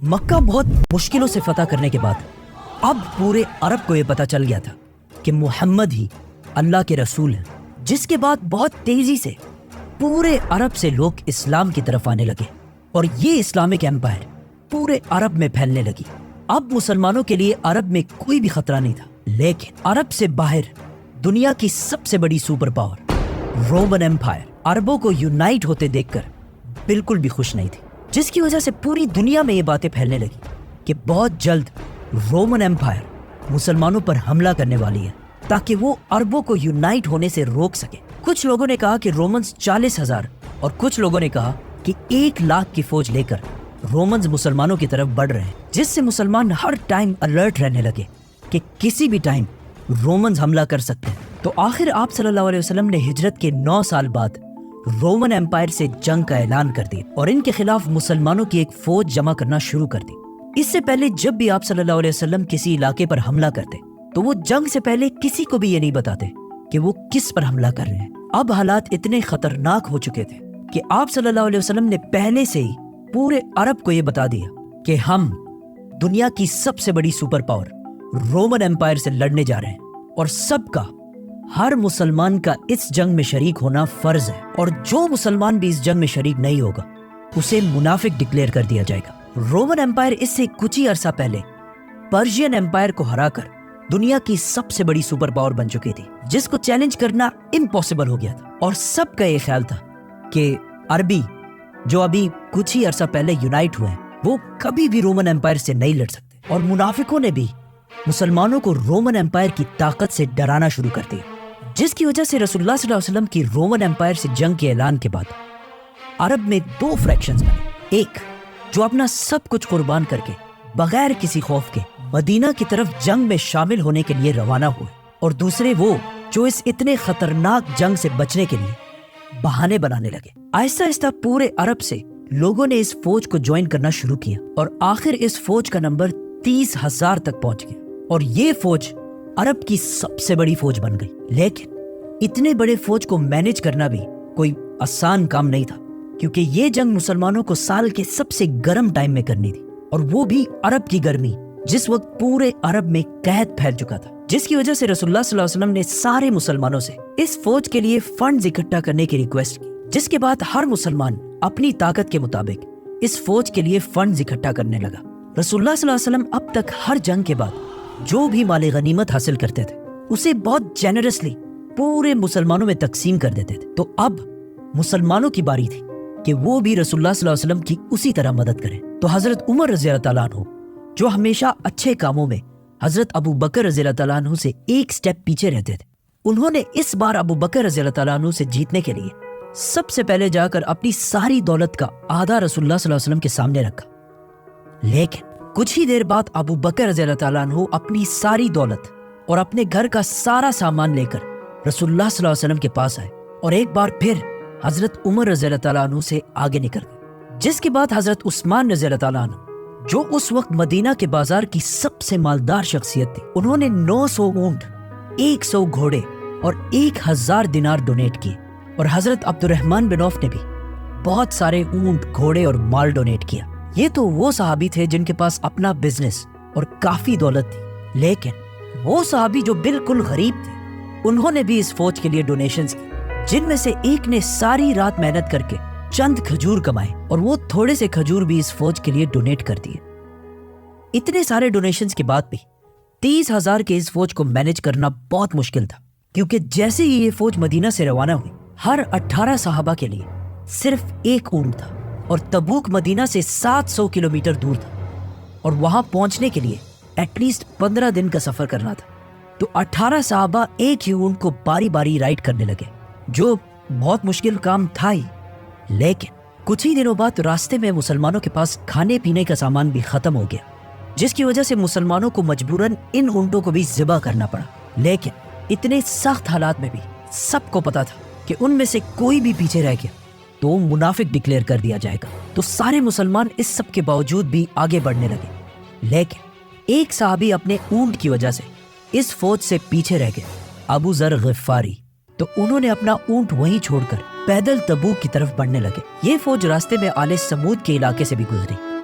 مکہ بہت مشکلوں سے فتح کرنے کے بعد اب پورے عرب کو یہ پتہ چل گیا تھا کہ محمد ہی اللہ کے رسول ہیں، جس کے بعد بہت تیزی سے پورے عرب سے لوگ اسلام کی طرف آنے لگے اور یہ اسلامک ایمپائر پورے عرب میں پھیلنے لگی۔ اب مسلمانوں کے لیے عرب میں کوئی بھی خطرہ نہیں تھا، لیکن عرب سے باہر دنیا کی سب سے بڑی سپر پاور رومن ایمپائر عربوں کو یونائٹ ہوتے دیکھ کر بالکل بھی خوش نہیں تھی، جس کی وجہ سے پوری دنیا میں یہ باتیں پھیلنے لگی کہ بہت جلد رومن ایمپائر مسلمانوں پر حملہ کرنے والی ہے تاکہ وہ عربوں کو یونائٹ ہونے سے روک سکے۔ کچھ لوگوں نے کہا کہ رومنز 40,000 اور کچھ لوگوں نے کہا کہ 1,00,000 کی فوج لے کر رومنز مسلمانوں کی طرف بڑھ رہے ہیں، جس سے مسلمان ہر ٹائم الرٹ رہنے لگے کہ کسی بھی ٹائم رومنز حملہ کر سکتے ہیں۔ تو آخر آپ صلی اللہ علیہ وسلم نے ہجرت کے 9 سال بعد رومن ایمپائر سے جنگ کا اعلان کر دیا اور ان کے خلاف مسلمانوں کی ایک فوج جمع کرنا شروع کر دی۔ اس سے پہلے جب بھی آپ صلی اللہ علیہ وسلم کسی علاقے پر حملہ کرتے تو وہ جنگ سے پہلے کسی کو بھی یہ نہیں بتاتے کہ وہ کس پر حملہ کر رہے ہیں۔ اب حالات اتنے خطرناک ہو چکے تھے کہ آپ صلی اللہ علیہ وسلم نے پہلے سے ہی پورے عرب کو یہ بتا دیا کہ ہم دنیا کی سب سے بڑی سپر پاور رومن ایمپائر سے لڑنے جا رہے ہیں اور سب کا، ہر مسلمان کا اس جنگ میں شریک ہونا فرض ہے، اور جو مسلمان بھی اس جنگ میں شریک نہیں ہوگا اسے منافق ڈکلیئر کر دیا جائے گا۔ رومن ایمپائر اس سے کچھ ہی عرصہ پہلے پرشین ایمپائر کو ہرا کر دنیا کی سب سے بڑی سپر پاور بن چکی تھی، جس کو چیلنج کرنا امپاسبل ہو گیا تھا، اور سب کا یہ خیال تھا کہ عربی جو ابھی کچھ ہی عرصہ پہلے یونائٹ ہوئے ہیں وہ کبھی بھی رومن ایمپائر سے نہیں لڑ سکتے، اور منافقوں نے بھی مسلمانوں کو رومن ایمپائر کی طاقت سے ڈرانا شروع کر دیا، جس کی وجہ سے رسول اللہ صلی اللہ علیہ وسلم کی رومن ایمپائر سے جنگ کے اعلان کے بعد عرب میں 2 فریکشنز بنے، ایک جو اپنا سب کچھ قربان کر کے بغیر کسی خوف کے مدینہ کی طرف جنگ میں شامل ہونے کے لیے روانہ ہوئے، اور دوسرے وہ جو اس اتنے خطرناک جنگ سے بچنے کے لیے بہانے بنانے لگے۔ آہستہ آہستہ پورے عرب سے لوگوں نے اس فوج کو جوائن کرنا شروع کیا اور آخر اس فوج کا نمبر 30,000 تک پہنچ گیا، اور یہ فوج عرب کی سب سے بڑی فوج بن گئی۔ لیکن اتنے بڑے فوج کو مینج کرنا بھی کوئی آسان کام نہیں تھا، کیونکہ یہ جنگ مسلمانوں کو سال کے سب سے گرم ٹائم میں کرنی تھی، اور وہ بھی عرب کی گرمی جس وقت پورے عرب میں قحط پھیل چکا تھا، جس کی وجہ سے رسول اللہ صلی اللہ علیہ وسلم نے سارے مسلمانوں سے اس فوج کے لیے فنڈز اکٹھا کرنے کی ریکویسٹ کی، جس کے بعد ہر مسلمان اپنی طاقت کے مطابق اس فوج کے لیے فنڈز اکٹھا کرنے لگا۔ رسول اللہ صلی اللہ علیہ وسلم اب تک ہر جنگ کے بعد جو بھی مال غنیمت حاصل کرتے تھے اسے بہت جینرسلی پورے مسلمانوں میں تقسیم کر دیتے تھے، تو اب مسلمانوں کی باری تھی کہ وہ بھی رسول اللہ صلی اللہ علیہ وسلم کی اسی طرح مدد کریں۔ تو حضرت عمر رضی اللہ تعالیٰ عنہ جو ہمیشہ اچھے کاموں میں حضرت ابو بکر رضی اللہ تعالیٰ عنہ سے ایک سٹیپ پیچھے رہتے تھے، انہوں نے اس بار ابو بکر رضی اللہ تعالیٰ عنہ سے جیتنے کے لیے سب سے پہلے جا کر اپنی ساری دولت کا آدھا رسول اللہ صلی اللہ علیہ وسلم کے سامنے رکھا۔ لیکن کچھ ہی دیر بعد ابو بکر رضی اللہ تعالیٰ عنہ اپنی ساری دولت اور اپنے گھر کا سارا سامان لے کر رسول اللہ صلی اللہ علیہ وسلم کے پاس آئے، اور ایک بار پھر حضرت عمر رضی اللہ تعالیٰ عنہ سے آگے نکل گئے، جس کے بعد حضرت عثمان رضی اللہ تعالیٰ عنہ جو اس وقت مدینہ کے بازار کی سب سے مالدار شخصیت تھی، انہوں نے 900 اونٹ، 100 گھوڑے اور 1000 دینار ڈونیٹ کیے، اور حضرت عبد الرحمن بن عوف نے بھی بہت سارے اونٹ، گھوڑے اور مال ڈونیٹ کیا۔ یہ تو وہ صحابی تھے جن کے پاس اپنا بزنس اور کافی دولت تھی، لیکن وہ صحابی جو بالکل غریب تھے انہوں نے بھی اس فوج کے لیے ڈونیشنز کی، جن میں سے ایک نے ساری رات محنت کر کے چند کھجور کمائے، اور وہ تھوڑے سے کھجور بھی اس فوج کے لیے ڈونیٹ کر دیے۔ اتنے سارے ڈونیشنز کے بعد بھی 30,000 کے اس فوج کو مینج کرنا بہت مشکل تھا، کیونکہ جیسے ہی یہ فوج مدینہ سے روانہ ہوئی ہر 18 صحابہ کے لیے صرف ایک اونٹ تھا، اور تبوک مدینہ سے 700 کلومیٹر دور تھا، اور وہاں پہنچنے کے لیے ایٹ لیسٹ 15 دن کا سفر کرنا تھا۔ تو 18 صحابہ ایک ہی اونٹ کو باری باری رائڈ کرنے لگے، جو بہت مشکل کام تھا ہی، لیکن کچھ ہی دنوں بعد راستے میں مسلمانوں کے پاس کھانے پینے کا سامان بھی ختم ہو گیا، جس کی وجہ سے مسلمانوں کو مجبوراً ان اونٹوں کو بھی ذبح کرنا پڑا۔ لیکن اتنے سخت حالات میں بھی سب کو پتا تھا کہ ان میں سے کوئی بھی پیچھے رہ گیا تو منافق ڈکلیئر کر دیا جائے گا، تو سارے مسلمان اس سب کے باوجود بھی آگے بڑھنے لگے۔ لیکن ایک صحابی اپنے اونٹ کی وجہ سے اس فوج سے پیچھے رہ گئے، ابو ذر غفاری، تو انہوں نے اپنا اونٹ وہیں چھوڑ کر پیدل تبوک کی طرف بڑھنے لگے۔ یہ فوج راستے میں آل سمود کے علاقے سے بھی گزری،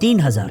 3000,